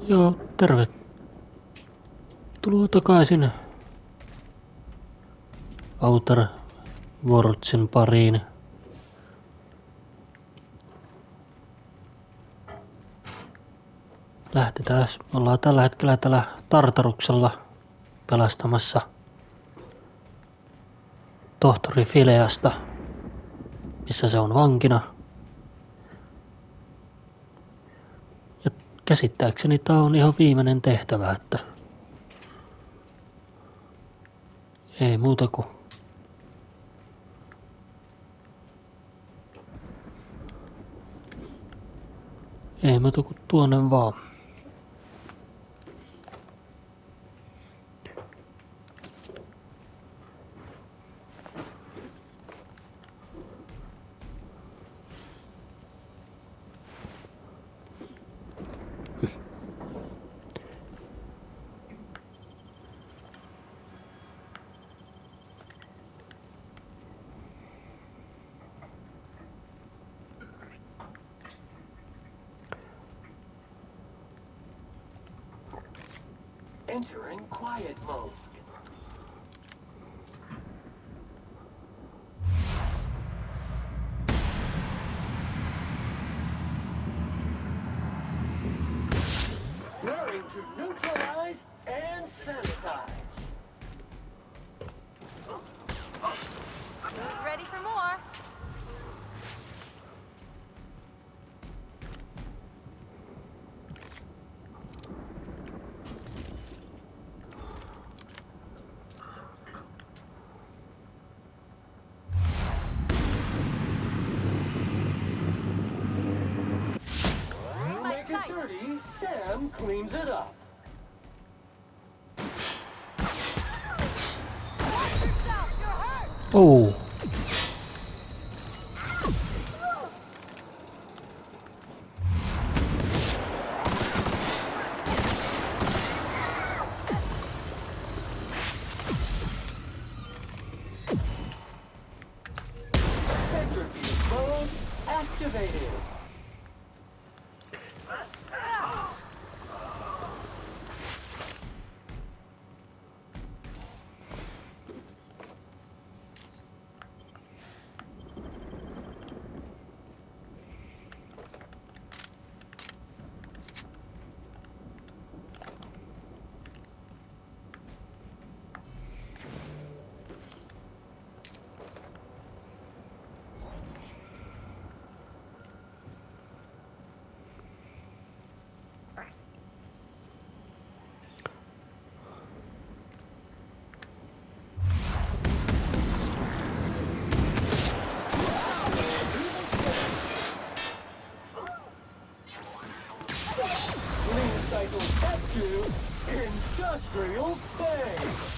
Joo, tervetuloa takaisin Outer Worldsin pariin. Lähtetään. Ollaan tällä hetkellä täällä Tartaruksella pelastamassa tohtori Phineasta, missä se on vankina. Ja käsittääkseni tää on ihan viimeinen tehtävä, että ei muuta kuin tuonne vaan. Entering quiet mode. Learning to neutralize and sanitize. Who's ready for more? Make it dirty, Sam cleans it up. Watch yourself, you're hurt! Oh. Centrifuge mode activated. Clean cycle back to industrial space.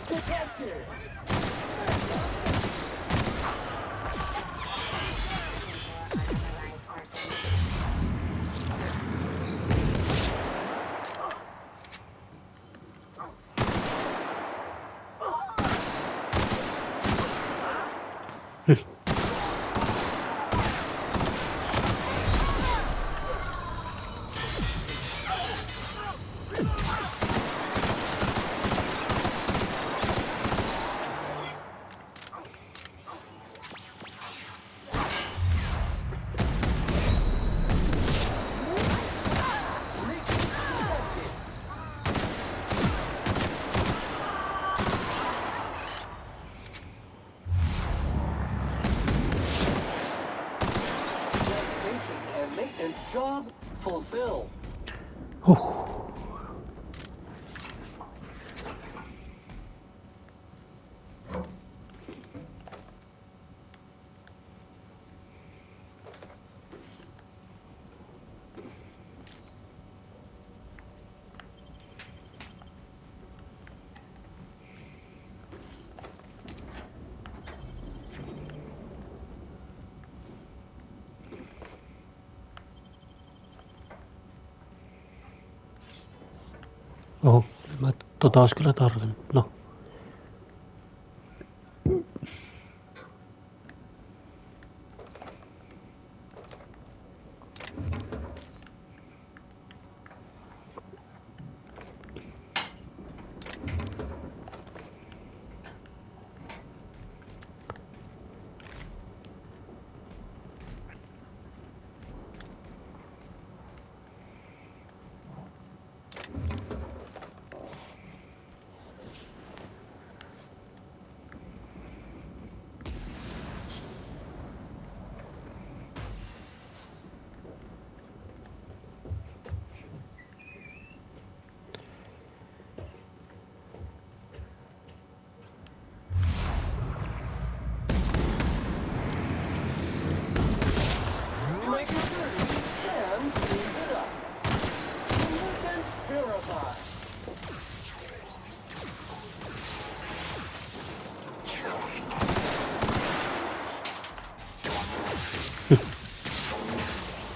Detected. Job fulfilled. Oho, mä ois kyllä tarvinnut. No. You make it dirty and clean it up. Clean and purify.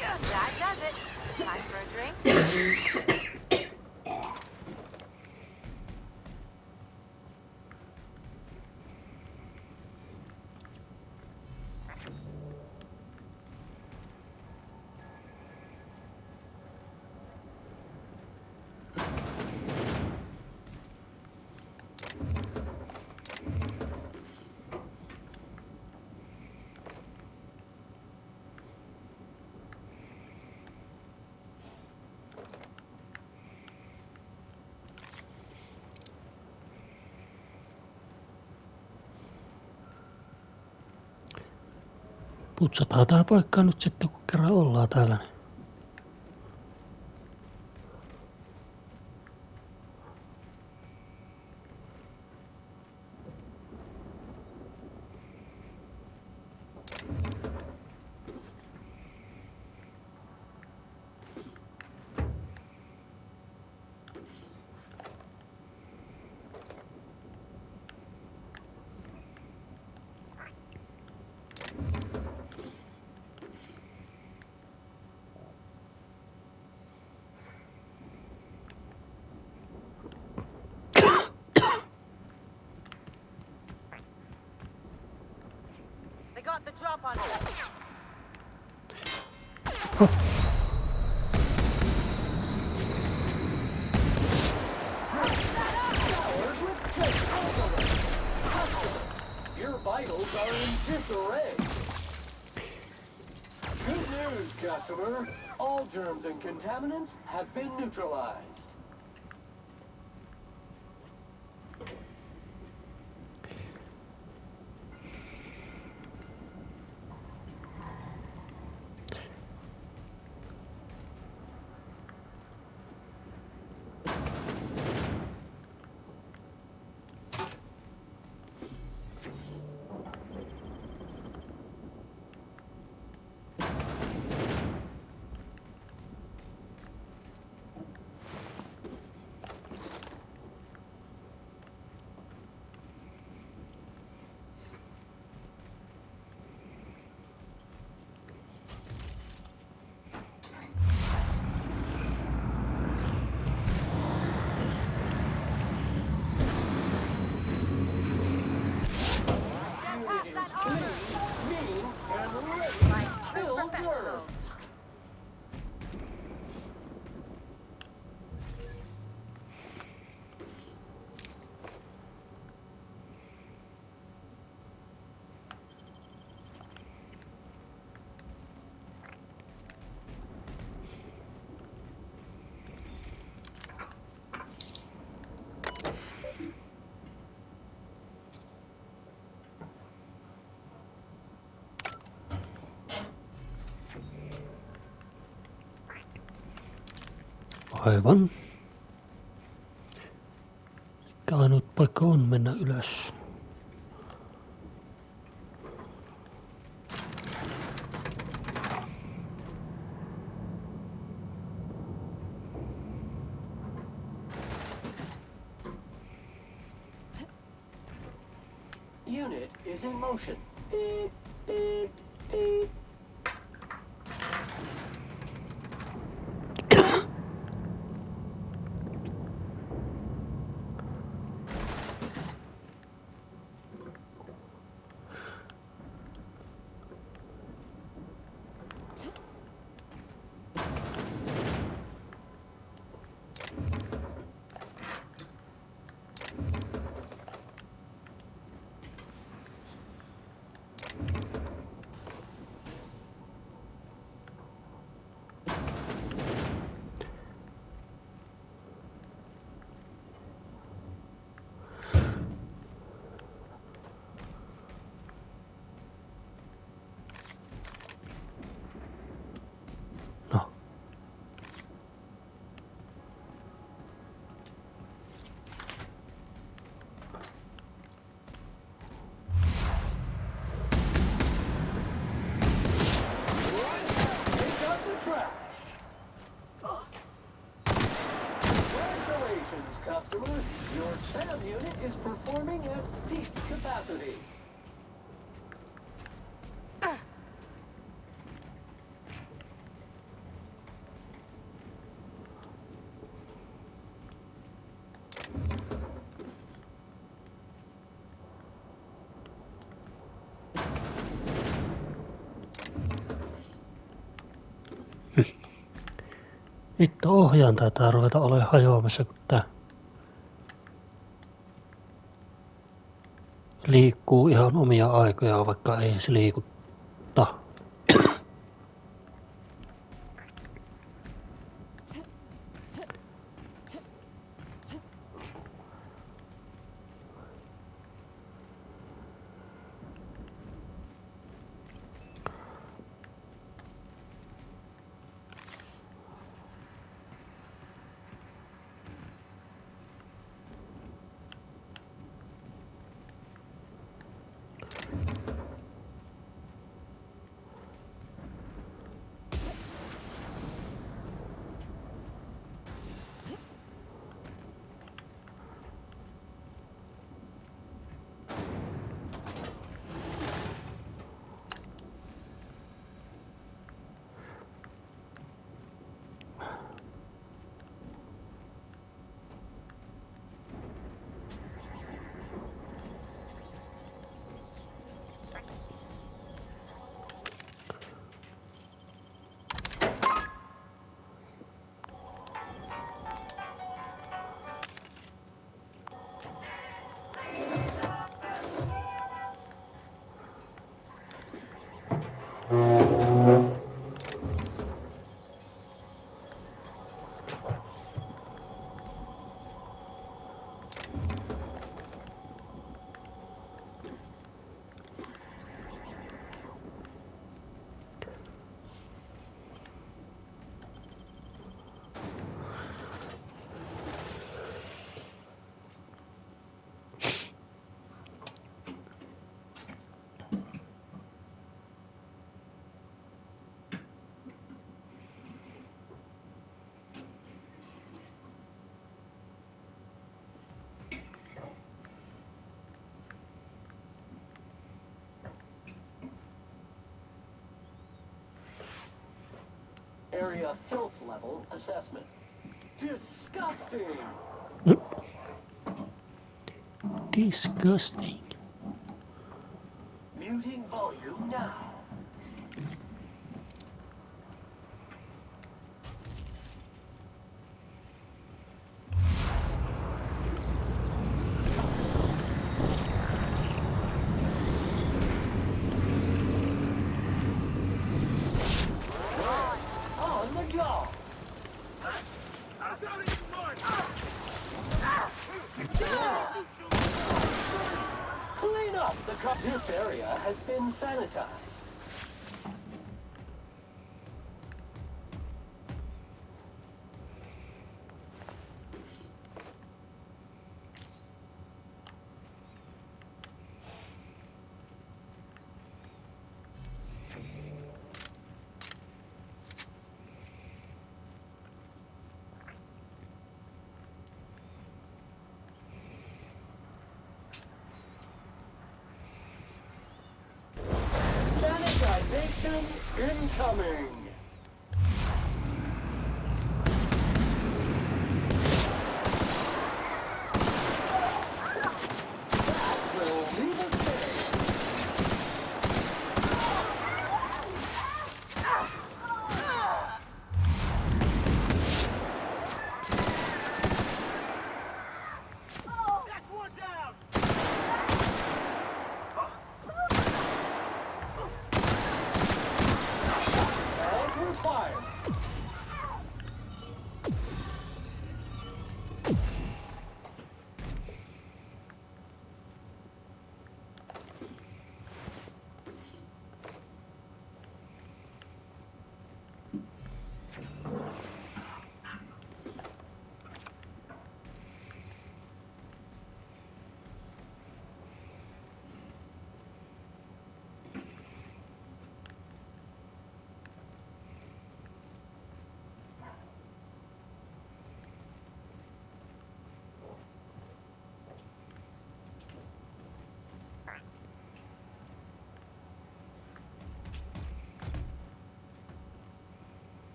Yeah, that does it. Time for a drink. Putsataan tää paikkaa nyt sitten, kun kerran ollaan täällä. Niin. They got the drop on us. Showered with Customer. Your vitals are in disarray. Good news, customer. All germs and contaminants have been neutralized. Unit is clean, mean, and ready to kill germs. Aivan. Mikä ainut paikka on mennä ylös. Unit is in motion. Beep, beep, beep. is performing at peak capacity. Vittu, ohjaan taitaa ruveta olemaan hajoamassa, kun tää liikkuu ihan omia aikojaan, vaikka ei se liikutta. Area filth level assessment. Disgusting! Disgusting. Muting volume now. On the go! Clean up the cup. This area has been sanitized. Sanitization incoming! That will leave a stain. That's one down! And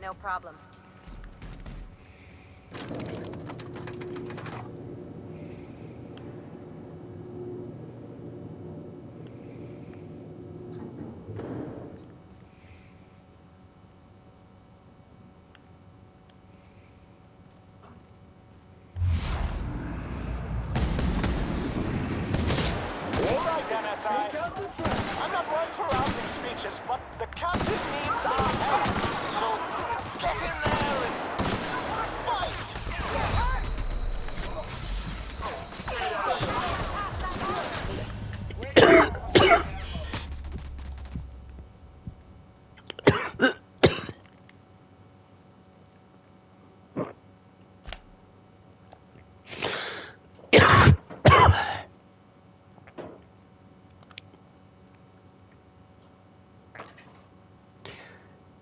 no problem. Take out the trash. I'm not one for rousing speeches, but the captain needs our help. So get in there and fight!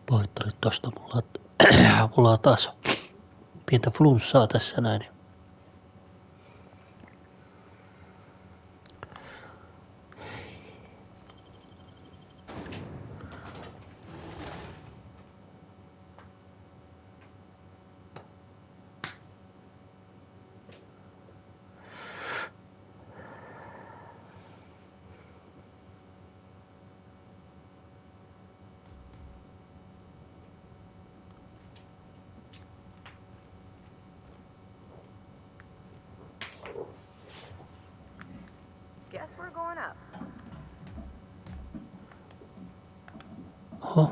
Pahoittelut tosta, mulla on taas pientä flunssaa tässä näin. Guess we're going up. Oho.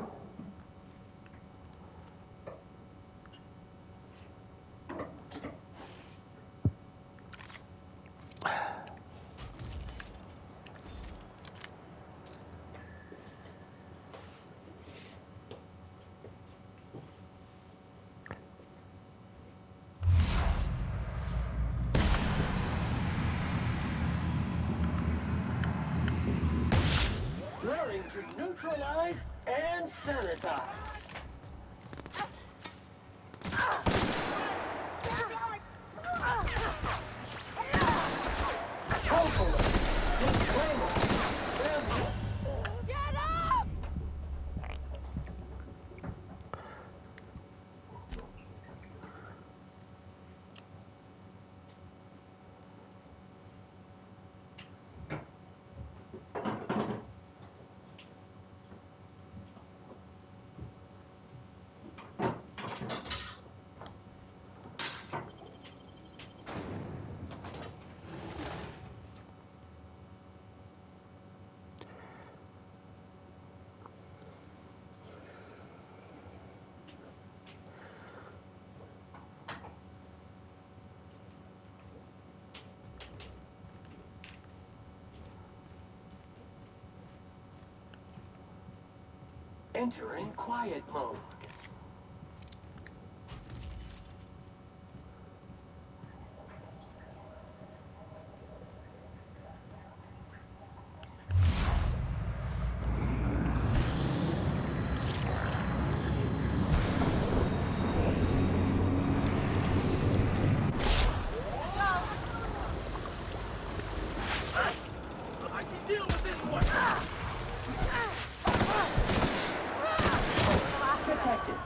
Learning to neutralize and sanitize. Hopefully, disclaimer. Get up! Entering quiet mode. I can deal with this one! Protected.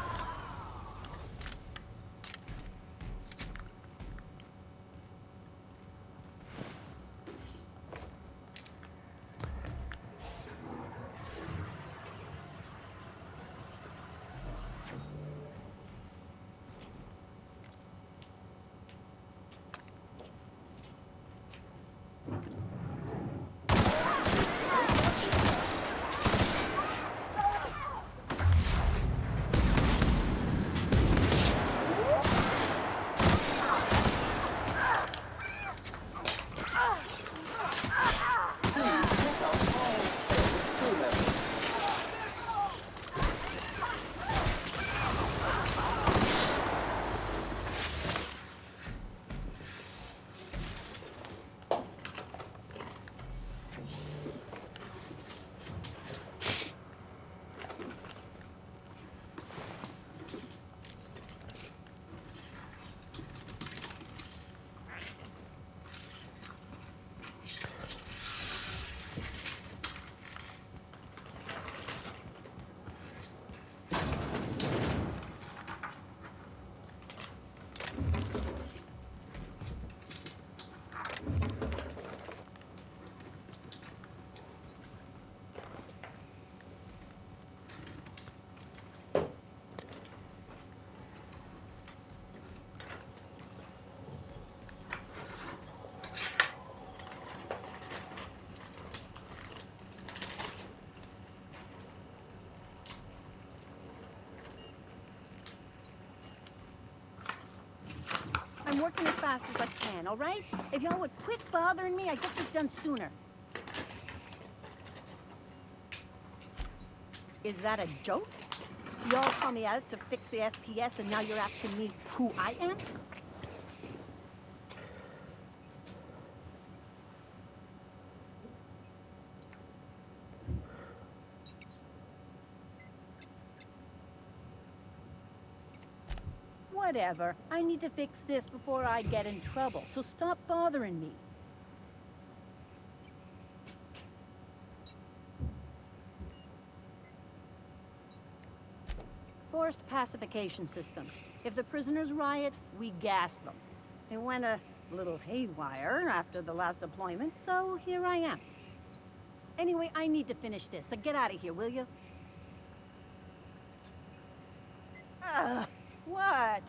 working as fast as I can, all right? If y'all would quit bothering me, I'd get this done sooner. Is that a joke? Y'all call me out to fix the FPS and now you're asking me who I am? Whatever. I need to fix this before I get in trouble, so stop bothering me. Forced pacification system. If the prisoners riot, we gas them. It went a little haywire after the last deployment, so here I am. Anyway, I need to finish this, so get out of here, will you? What?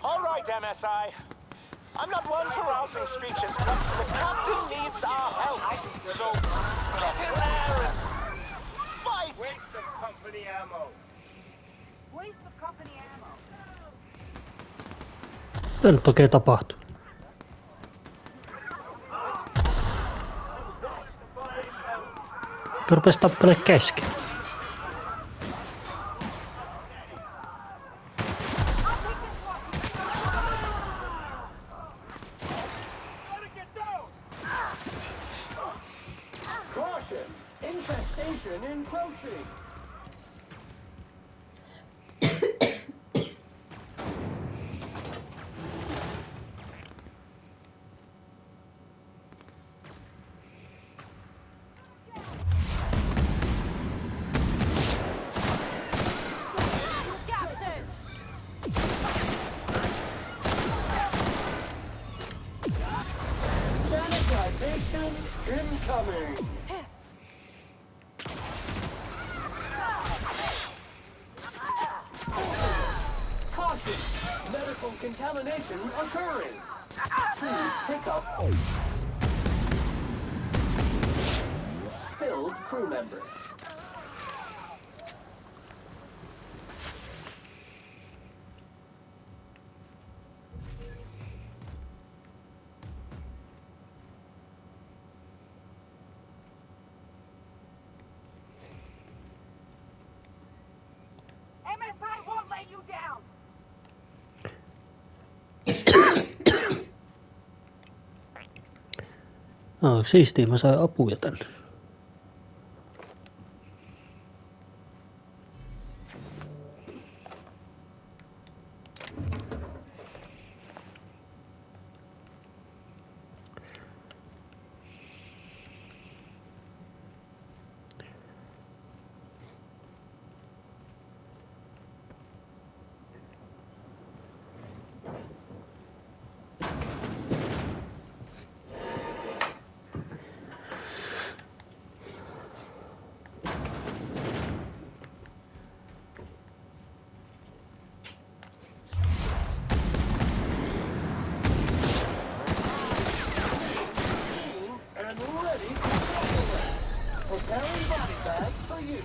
All right, MSI. I'm not one for rousing speeches, but the captain needs our help. So get in there and fight! Waste of company ammo. Waste of company ammo. Mitä nyt oikein tapahtuu? Rupes tappelee kesken. Caution! Infestation encroaching! Sanitization incoming! Caution! Medical contamination occurring! Please pick up spilled crew members. MSI won't let you down. Siistiä, mä sain apuja tänne. And ready to operate. Preparing body bags for use.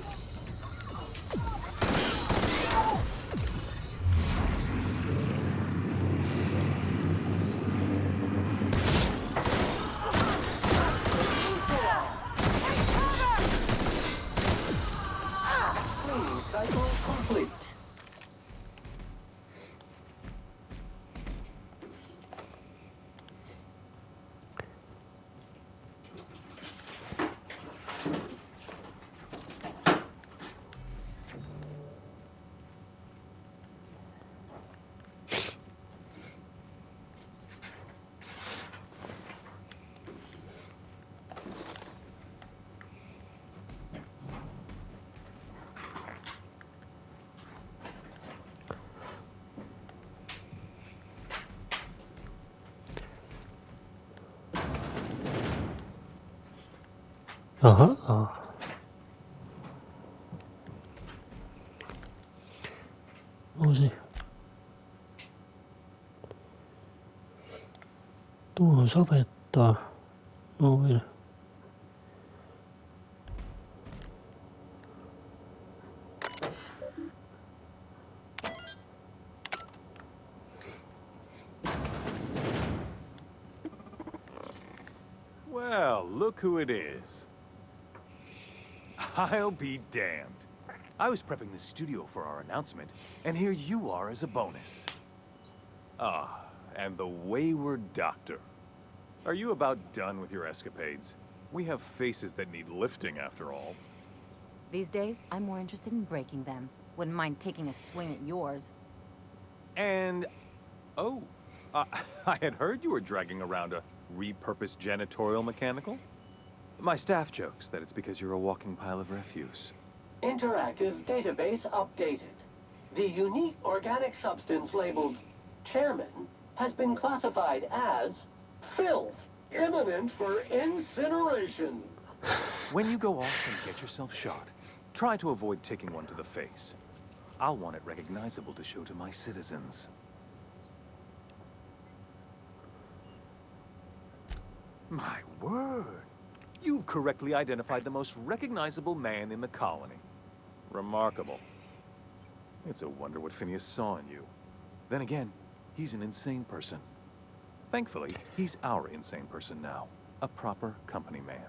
Cleaning cycle complete. Aha. Voisi tuohon sovettaa. Noin. Well, look who it is. I'll be damned. I was prepping the studio for our announcement, and here you are as a bonus. Ah, and the wayward doctor. Are you about done with your escapades? We have faces that need lifting, after all. These days, I'm more interested in breaking them. Wouldn't mind taking a swing at yours. And... oh, I had heard you were dragging around a repurposed janitorial mechanical? My staff jokes that it's because you're a walking pile of refuse. Interactive database updated. The unique organic substance labeled Chairman has been classified as filth, imminent for incineration. When you go off and get yourself shot, try to avoid taking one to the face. I'll want it recognizable to show to my citizens. My word! You've correctly identified the most recognizable man in the colony. Remarkable. It's a wonder what Phineas saw in you. Then again, he's an insane person. Thankfully, he's our insane person now. A proper company man.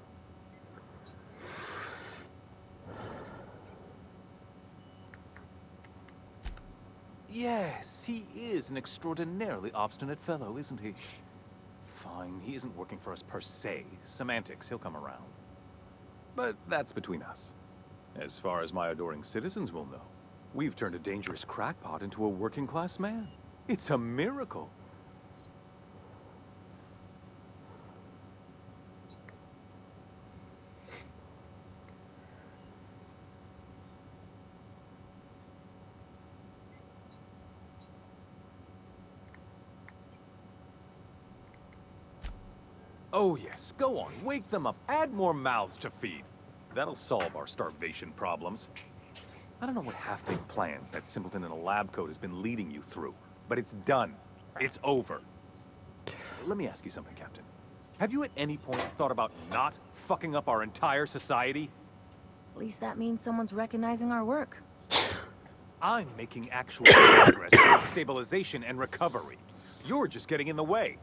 Yes, he is an extraordinarily obstinate fellow, isn't he? Fine, he isn't working for us per se. Semantics, he'll come around. But that's between us. As far as my adoring citizens will know, we've turned a dangerous crackpot into a working-class man. It's a miracle. Oh yes, go on, wake them up, add more mouths to feed. That'll solve our starvation problems. I don't know what half-baked plans that simpleton in a lab coat has been leading you through, but it's done. It's over. Let me ask you something, Captain. Have you at any point thought about not fucking up our entire society? At least that means someone's recognizing our work. I'm making actual progress towards stabilization and recovery. You're just getting in the way.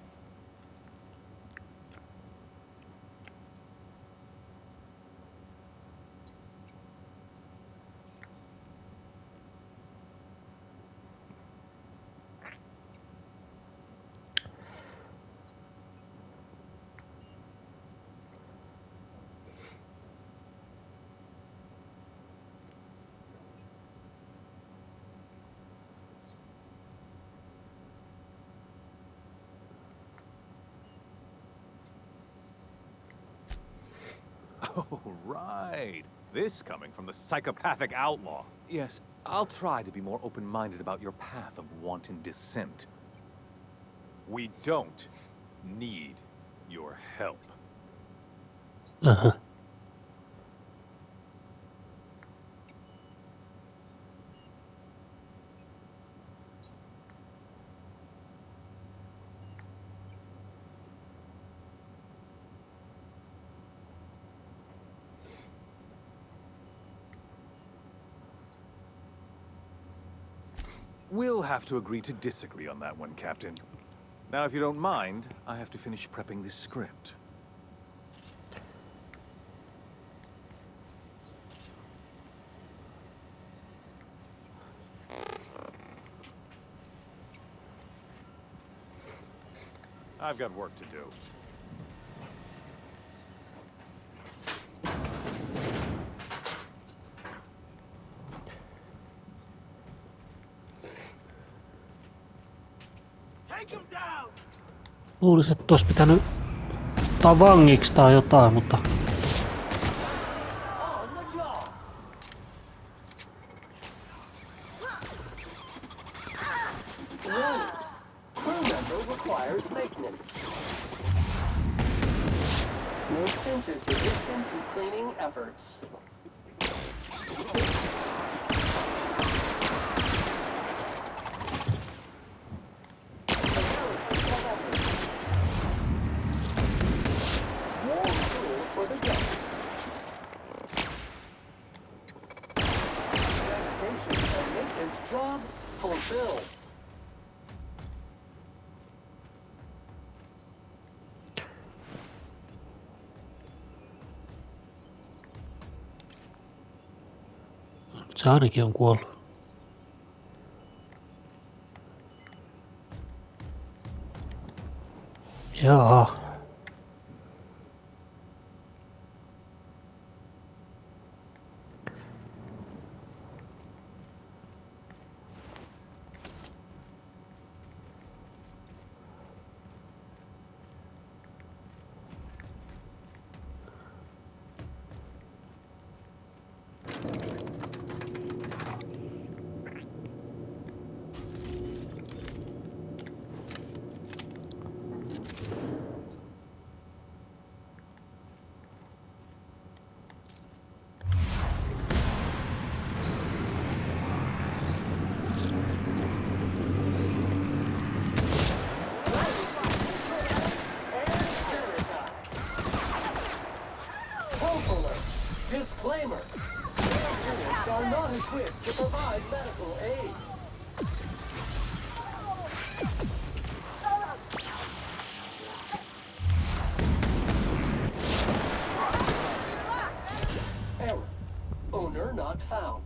Oh, right. This coming from the psychopathic outlaw. Yes, I'll try to be more open-minded about your path of wanton dissent. We don't need your help. Aha. We'll have to agree to disagree on that one, Captain. Now, if you don't mind, I have to finish prepping this script. I've got work to do. Take him down! Luulisin, että olisi pitänyt ottaa vangiksi tai jotain, mutta... On the job. Warning. Crew member requires maintenance. Your stench is resistant to cleaning efforts. Warm fuel for the jet. Sanitation and maintenance job fulfilled. Se ainakin on kuollut. Jaa. Disclaimer. Units are not equipped to provide medical aid. Error. Owner not found.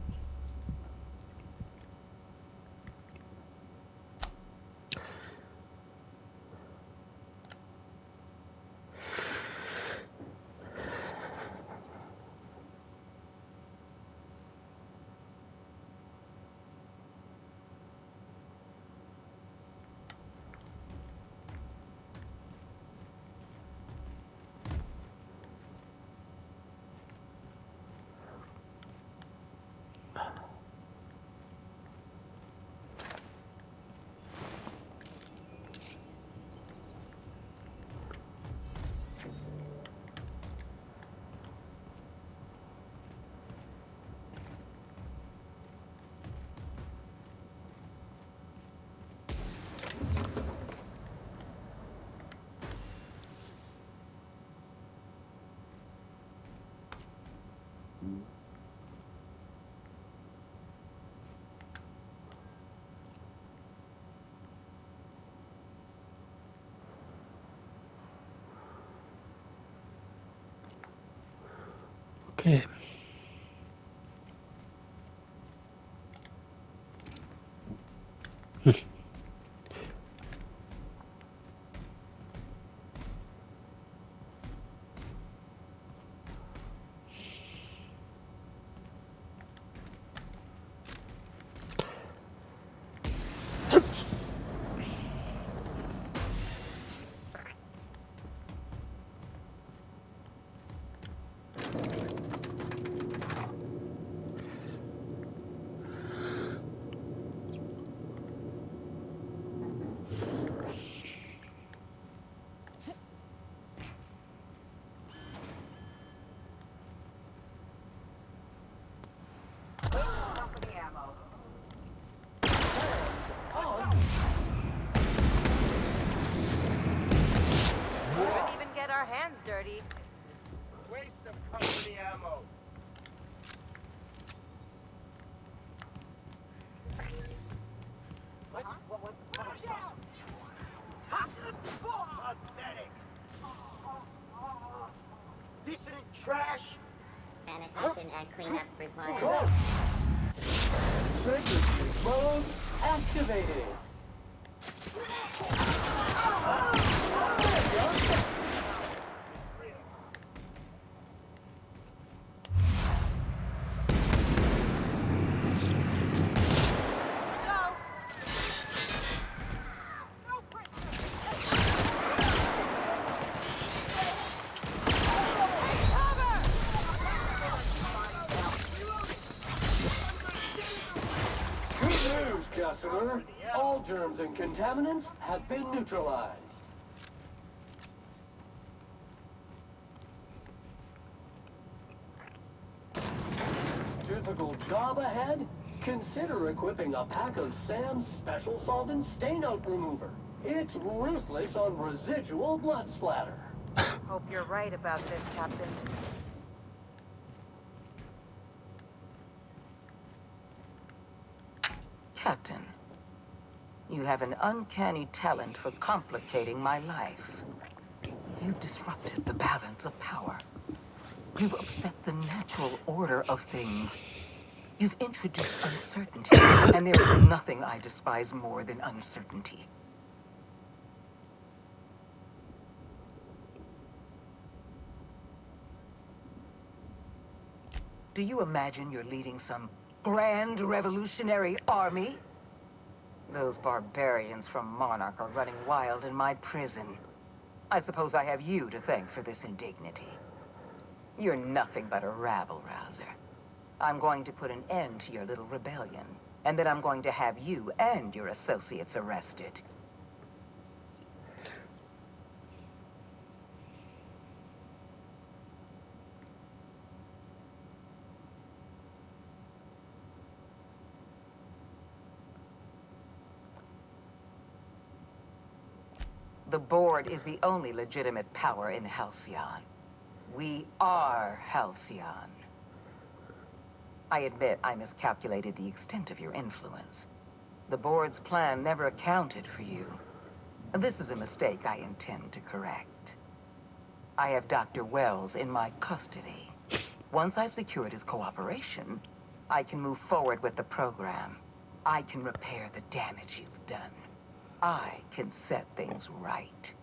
Okei. Company ammo. On. Couldn't even get our hands dirty. Waste of company ammo. Pathetic. Decent trash. Sanitation and cleanup required. Cool. Pregnancy mode activated. Go! Good news, customer. All germs and contaminants have been neutralized. Difficult job ahead? Consider equipping a pack of Sam's Special Solvent Stain Out Remover. It's ruthless on residual blood splatter. Hope you're right about this, Captain. Captain, you have an uncanny talent for complicating my life. You've disrupted the balance of power. You've upset the natural order of things. You've introduced uncertainty, and there is nothing I despise more than uncertainty. Do you imagine you're leading some grand revolutionary army? Those barbarians from Monarch are running wild in my prison. I suppose I have you to thank for this indignity. You're nothing but a rabble-rouser. I'm going to put an end to your little rebellion, and then I'm going to have you and your associates arrested. The board is the only legitimate power in Halcyon. We are Halcyon. I admit I miscalculated the extent of your influence. The board's plan never accounted for you. This is a mistake I intend to correct. I have Dr. Wells in my custody. Once I've secured his cooperation, I can move forward with the program. I can repair the damage you've done. I can set things right.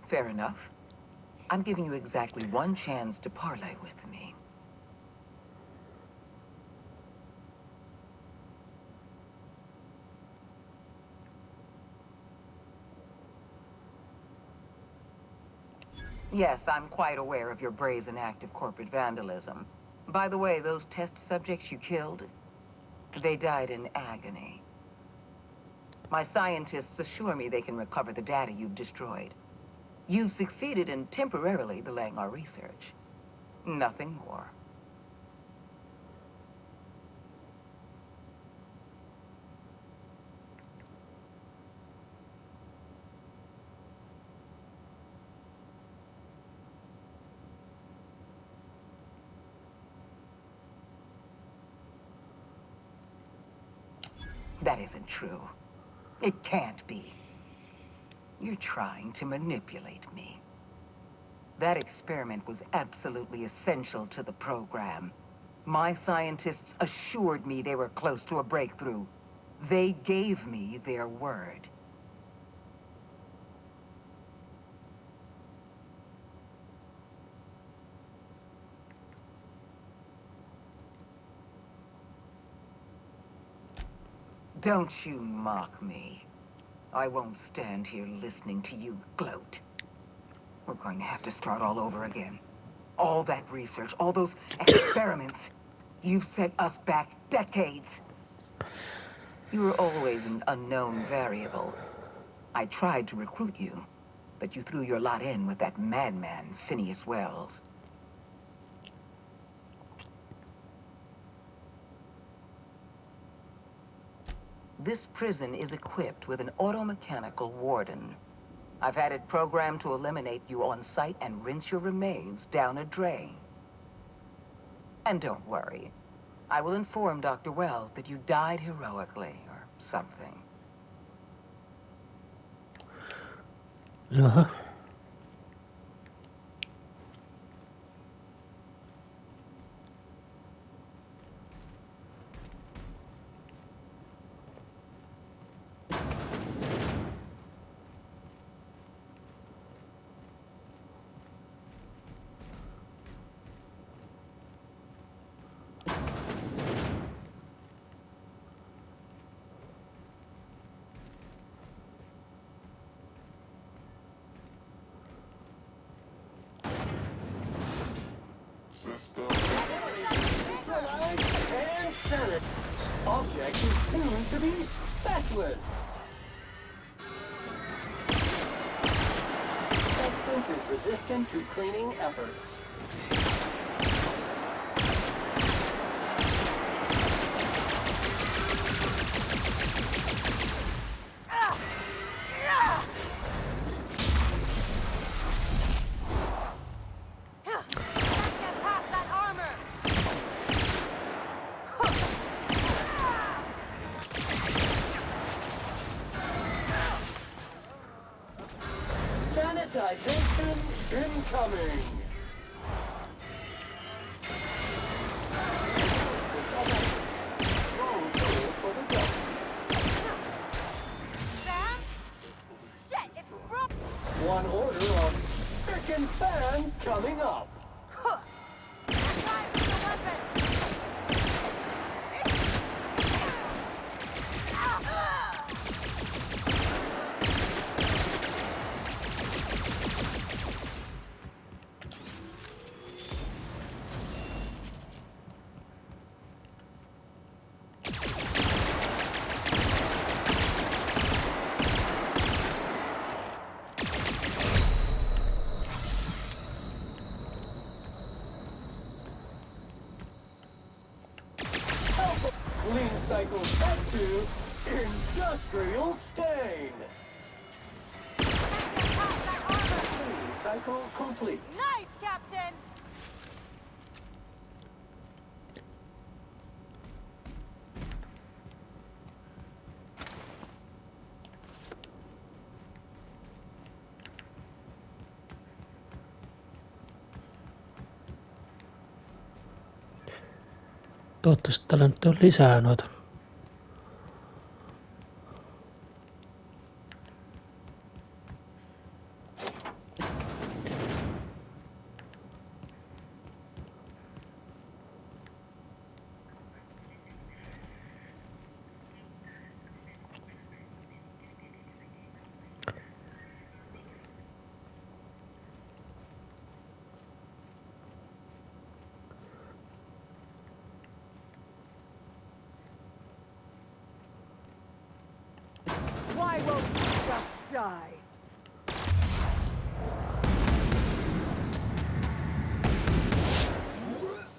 Fair enough. I'm giving you exactly one chance to parley with me. Yes, I'm quite aware of your brazen act of corporate vandalism. By the way, those test subjects you killed, they died in agony. My scientists assure me they can recover the data you've destroyed. You've succeeded in temporarily delaying our research. Nothing more. That isn't true. It can't be. You're trying to manipulate me. That experiment was absolutely essential to the program. My scientists assured me they were close to a breakthrough. They gave me their word. Don't you mock me. I won't stand here listening to you gloat. We're going to have to start all over again. All that research, all those experiments, you've set us back decades. You were always an unknown variable. I tried to recruit you, but you threw your lot in with that madman, Phineas Wells. This prison is equipped with an automechanical warden. I've had it programmed to eliminate you on sight and rinse your remains down a drain. And don't worry. I will inform Dr. Wells that you died heroically, or something. Jaha. And Senate. Object is soon to be speckless. Substance is resistant to cleaning efforts. Get past that armor! Sanitization incoming. Wrong tool for the dog. Sam? Shit, it's broke! One order of frickin' fan coming up. Time for the weapon! Clean cycle set to industrial stain. Past that armor! Clean cycle complete. Nice, Captain! Toivottavasti täällä nyt on lisää noita. Why won't you just die?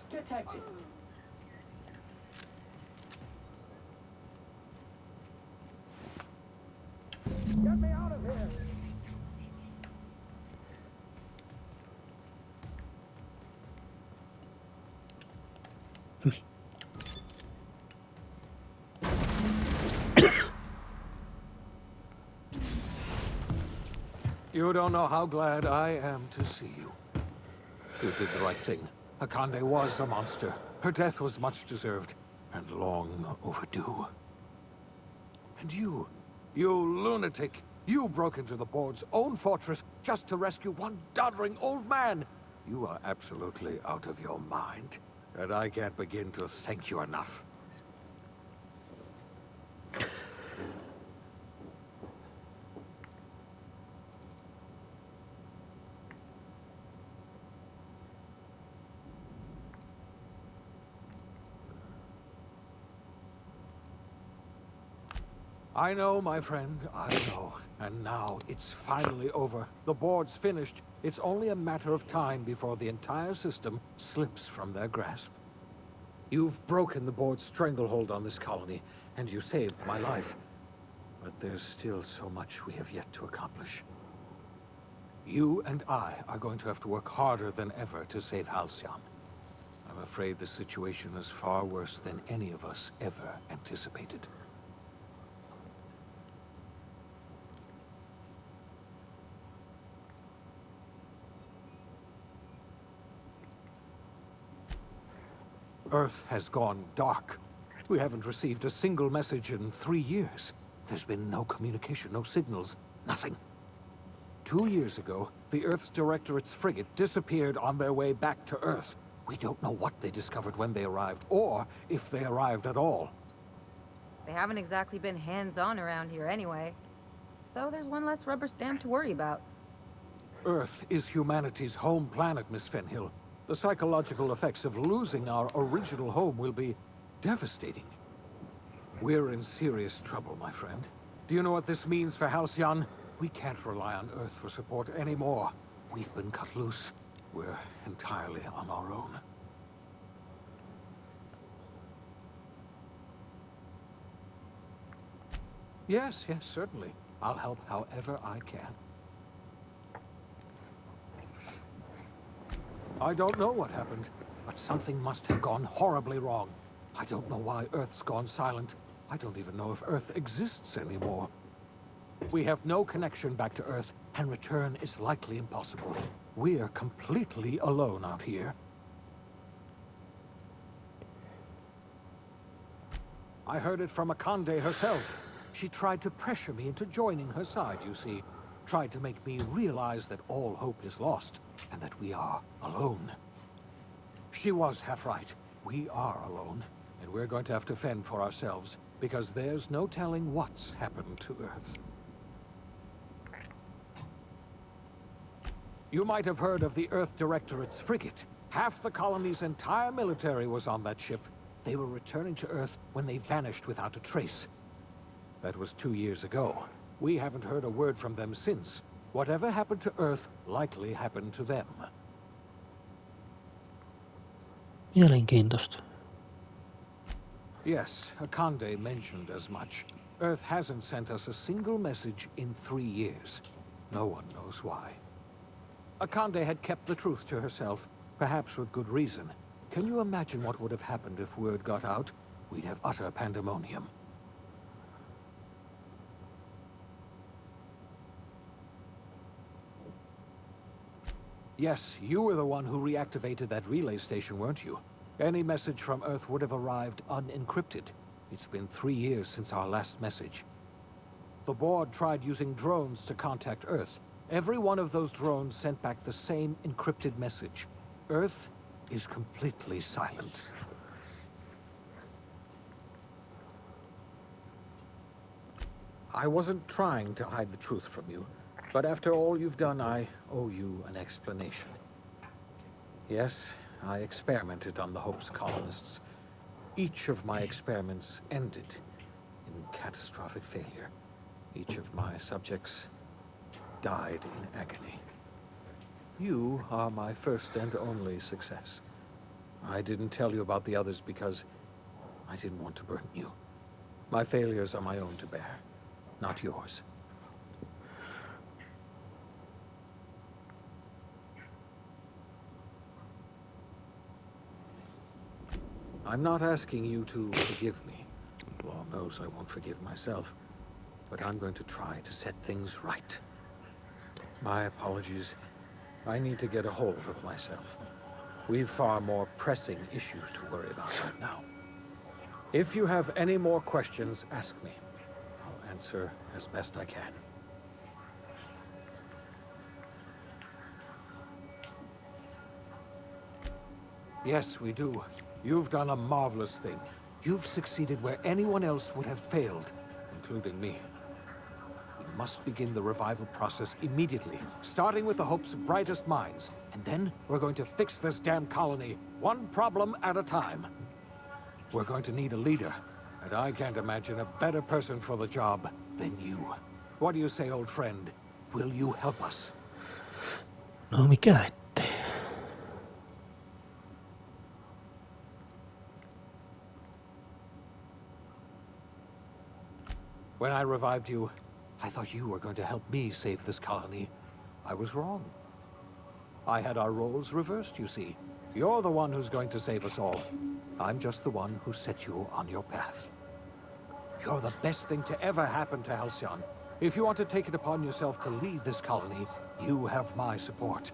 Detected. Get me out of here! You don't know how glad I am to see you. You did the right thing. Akande was a monster. Her death was much deserved, and long overdue. And you lunatic, you broke into the board's own fortress just to rescue one doddering old man. You are absolutely out of your mind, and I can't begin to thank you enough. I know, my friend, I know. And now it's finally over. The board's finished. It's only a matter of time before the entire system slips from their grasp. You've broken the board's stranglehold on this colony, and you saved my life. But there's still so much we have yet to accomplish. You and I are going to have to work harder than ever to save Halcyon. I'm afraid the situation is far worse than any of us ever anticipated. Earth has gone dark. We haven't received a single message in 3 years. There's been no communication, no signals, nothing. 2 years ago, the Earth's Directorate's frigate disappeared on their way back to Earth. We don't know what they discovered when they arrived, or if they arrived at all. They haven't exactly been hands-on around here anyway. So there's one less rubber stamp to worry about. Earth is humanity's home planet, Miss Fenhill. The psychological effects of losing our original home will be devastating. We're in serious trouble, my friend. Do you know what this means for Halcyon? We can't rely on Earth for support anymore. We've been cut loose. We're entirely on our own. Yes, certainly. I'll help however I can. I don't know what happened, but something must have gone horribly wrong. I don't know why Earth's gone silent. I don't even know if Earth exists anymore. We have no connection back to Earth, and return is likely impossible. We're completely alone out here. I heard it from Akande herself. She tried to pressure me into joining her side, you see. Tried to make me realize that all hope is lost, and that we are alone. She was half right. We are alone, and we're going to have to fend for ourselves, because there's no telling what's happened to Earth. You might have heard of the Earth Directorate's frigate. Half the colony's entire military was on that ship. They were returning to Earth when they vanished without a trace. That was 2 years ago. We haven't heard a word from them since. Whatever happened to Earth likely happened to them. Mielenkiintoista. Yes, Akande mentioned as much. Earth hasn't sent us a single message in 3 years. No one knows why. Akande had kept the truth to herself, perhaps with good reason. Can you imagine what would have happened if word got out? We'd have utter pandemonium. Yes, you were the one who reactivated that relay station, weren't you? Any message from Earth would have arrived unencrypted. It's been 3 years since our last message. The board tried using drones to contact Earth. Every one of those drones sent back the same encrypted message. Earth is completely silent. I wasn't trying to hide the truth from you. But after all you've done, I owe you an explanation. Yes, I experimented on the Hope's colonists. Each of my experiments ended in catastrophic failure. Each of my subjects died in agony. You are my first and only success. I didn't tell you about the others because I didn't want to burden you. My failures are my own to bear, not yours. I'm not asking you to forgive me. Law knows I won't forgive myself. But I'm going to try to set things right. My apologies. I need to get a hold of myself. We've far more pressing issues to worry about right now. If you have any more questions, ask me. I'll answer as best I can. Yes, we do. You've done a marvelous thing. You've succeeded where anyone else would have failed, including me. We must begin the revival process immediately, starting with the Hope's brightest minds. And then we're going to fix this damn colony, one problem at a time. We're going to need a leader, and I can't imagine a better person for the job than you. What do you say, old friend? Will you help us? No mikä ettei. When I revived you, I thought you were going to help me save this colony. I was wrong. I had our roles reversed, you see. You're the one who's going to save us all. I'm just the one who set you on your path. You're the best thing to ever happen to Halcyon. If you want to take it upon yourself to lead this colony, you have my support.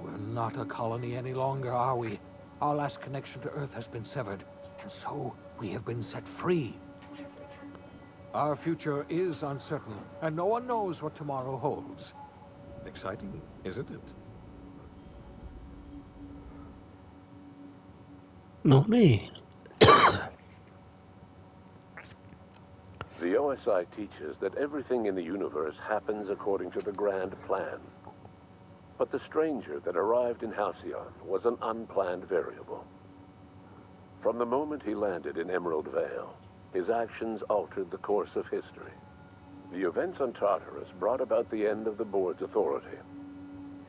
We're not a colony any longer, are we? Our last connection to Earth has been severed, and so we have been set free. Our future is uncertain, and no one knows what tomorrow holds. Exciting, isn't it? No niin. The OSI teaches that everything in the universe happens according to the grand plan. But the stranger that arrived in Halcyon was an unplanned variable. From the moment he landed in Emerald Vale, his actions altered the course of history. The events on Tartarus brought about the end of the board's authority.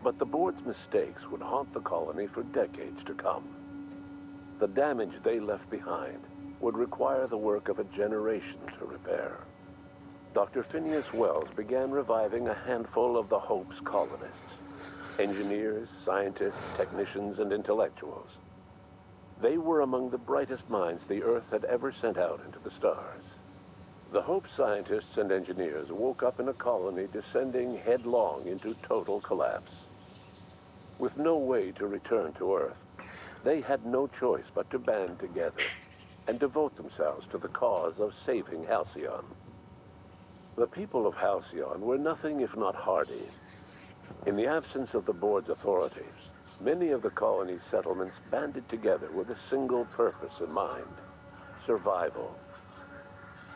But the board's mistakes would haunt the colony for decades to come. The damage they left behind would require the work of a generation to repair. Dr. Phineas Wells began reviving a handful of the Hope's colonists. Engineers, scientists, technicians, and intellectuals. They were among the brightest minds the Earth had ever sent out into the stars. The Hope scientists and engineers woke up in a colony descending headlong into total collapse. With no way to return to Earth, they had no choice but to band together and devote themselves to the cause of saving Halcyon. The people of Halcyon were nothing if not hardy. In the absence of the board's authority, many of the colony's settlements banded together with a single purpose in mind: survival.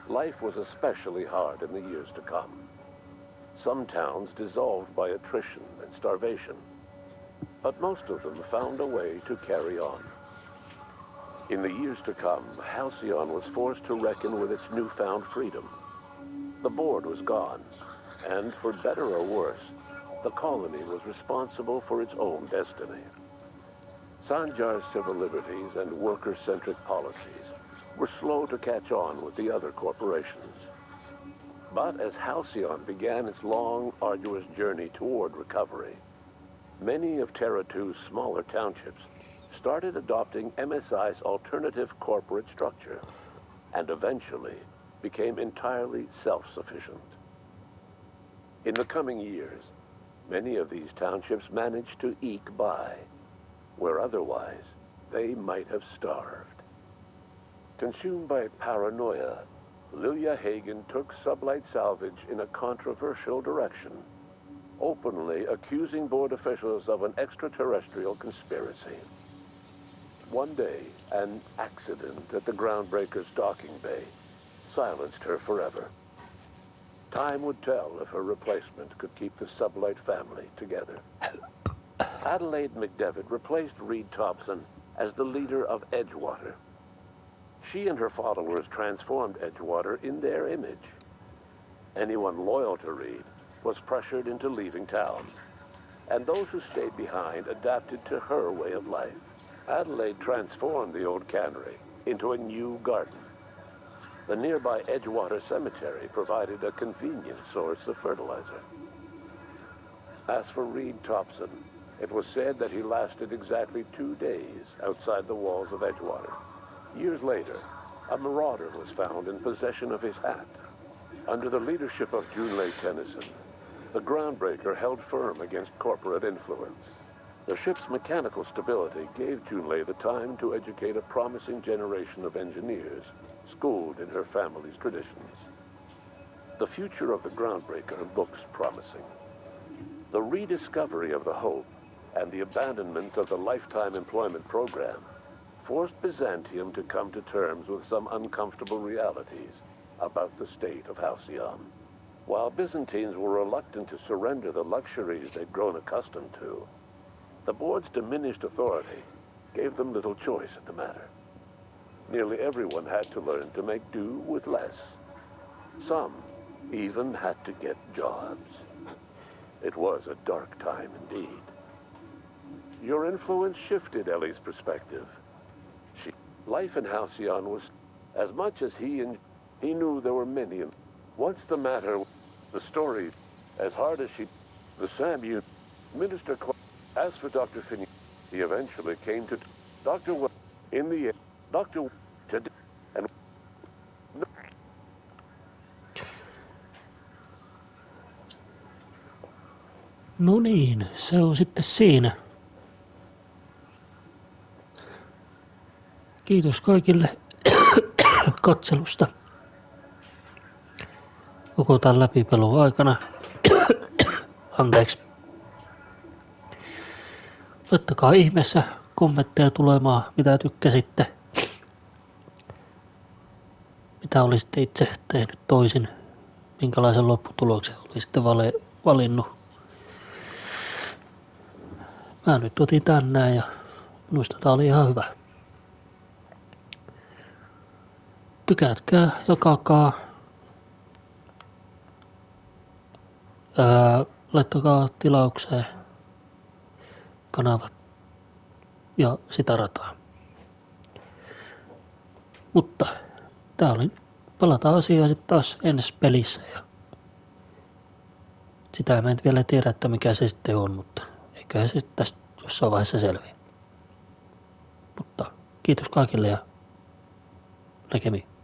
Life was especially hard in the years to come. Some towns dissolved by attrition and starvation, but most of them found a way to carry on. In the years to come, Halcyon was forced to reckon with its newfound freedom. The board was gone, and for better or worse, the colony was responsible for its own destiny. Sanjar's civil liberties and worker-centric policies were slow to catch on with the other corporations. But as Halcyon began its long, arduous journey toward recovery, many of Terra 2's smaller townships started adopting MSI's alternative corporate structure, and eventually became entirely self-sufficient. In the coming years, many of these townships managed to eke by, where otherwise they might have starved. Consumed by paranoia, Lilia Hagen took Sublight Salvage in a controversial direction, openly accusing board officials of an extraterrestrial conspiracy. One day, an accident at the Groundbreaker's docking bay silenced her forever. Time would tell if her replacement could keep the Sublight family together. Adelaide McDevitt replaced Reed Thompson as the leader of Edgewater. She and her followers transformed Edgewater in their image. Anyone loyal to Reed was pressured into leaving town, and those who stayed behind adapted to her way of life. Adelaide transformed the old cannery into a new garden. The nearby Edgewater Cemetery provided a convenient source of fertilizer. As for Reed Thompson, it was said that he lasted exactly 2 days outside the walls of Edgewater. Years later, a marauder was found in possession of his hat. Under the leadership of Junlei Tennyson, The Groundbreaker held firm against corporate influence. The ship's mechanical stability gave Junlei the time to educate a promising generation of engineers, schooled in her family's traditions. The future of the Groundbreaker looks promising. The rediscovery of the Hope and the abandonment of the lifetime employment program forced Byzantium to come to terms with some uncomfortable realities about the state of Halcyon. While Byzantines were reluctant to surrender the luxuries they'd grown accustomed to, the board's diminished authority gave them little choice in the matter. Nearly everyone had to learn to make do with less. Some even had to get jobs. It was a dark time indeed. Your influence shifted Ellie's perspective. Life in Halcyon was as much as he knew there were many. Once the matter, the story, as hard as the Samu, Minister asked for Dr. Phineas. He eventually came to Dr. In the end, Dr. and No niin, se on sitten siinä. Kiitos kaikille katselusta koko tämän läpipelun aikana. Anteeksi. Laittakaa ihmeessä kommentteja tulemaan, mitä tykkäsitte. Mitä olisitte itse tehnyt toisin. Minkälaisen lopputuloksen olisitte valinnut. Mä nyt otin tänään ja minusta tää oli ihan hyvä. Tykätkää, jakakaa. Laittakaa tilaukseen kanavat ja sitä rataa. Mutta tää oli, palataan asiaan sitten taas ensi pelissä ja sitä mä en vielä tiedä, että mikä se sitten on, mutta eiköhän se sitten tästä jossain vaiheessa selviä. Mutta kiitos kaikille ja näkemiin.